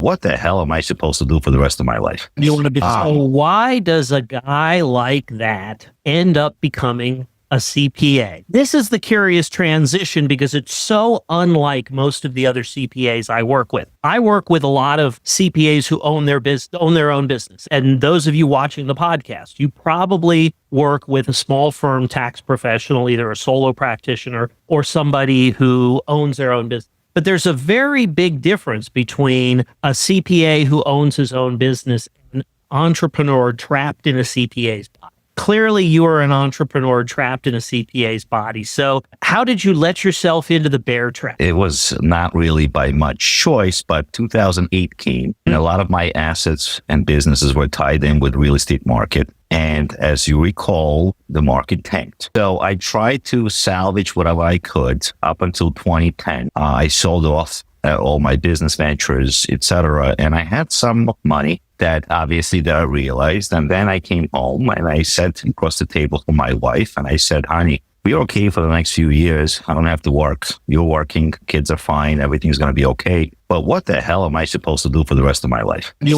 what the hell am I supposed to do for the rest of my life? You want to be. So why does a guy like that end up becoming a CPA? This is the curious transition because it's so unlike most of the other CPAs I work with. I work with a lot of CPAs who own their own business. And those of you watching the podcast, you probably work with a small firm tax professional, either a solo practitioner or somebody who owns their own business. But there's a very big difference between a CPA who owns his own business and an entrepreneur trapped in a CPA's body. Clearly, you are an entrepreneur trapped in a CPA's body. So how did you let yourself into the bear trap? It was not really by much choice, but 2008 came, and a lot of my assets and businesses were tied in with real estate market. And as you recall, the market tanked. So I tried to salvage whatever I could up until 2010. I sold off all my business ventures, etc. And I had some money that obviously that I realized. And then I came home and I sat across the table for my wife and I said, honey, we're okay for the next few years. I don't have to work. You're working. Kids are fine. Everything's going to be okay. But what the hell am I supposed to do for the rest of my life? What do you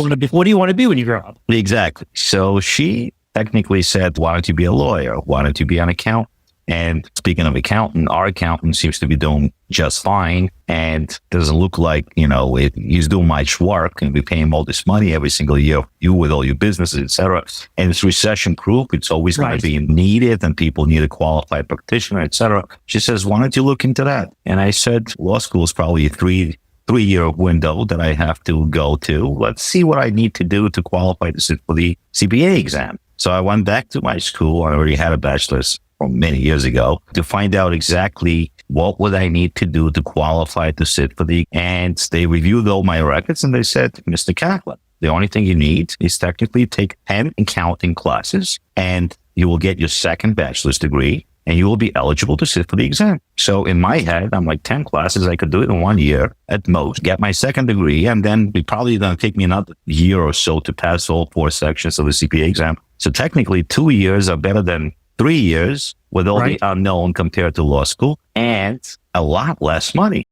want to be when you grow up? Exactly. So she technically said, why don't you be a lawyer? Why don't you be an accountant? And speaking of accountant, our accountant seems to be doing just fine and doesn't look like, he's doing much work and we pay him all this money every single year, you with all your businesses, etc. And it's recession proof. It's always going to be needed and people need a qualified practitioner, etc. She says, why don't you look into that? And I said, law school is probably a three-year window that I have to go to. Let's see what I need to do to qualify to sit for the CPA exam. So I went back to my school. I already had a bachelor's from many years ago to find out exactly what would I need to do to qualify to sit for the, and they reviewed all my records and they said, Mr. Kaplan, the only thing you need is technically take 10 accounting classes and you will get your second bachelor's degree and you will be eligible to sit for the exam. So in my head, I'm like 10 classes, I could do it in 1 year at most, get my second degree, and then it probably going to take me another year or so to pass all 4 sections of the CPA exam. So technically 2 years are better than 3 years with all the unknown compared to law school and a lot less money.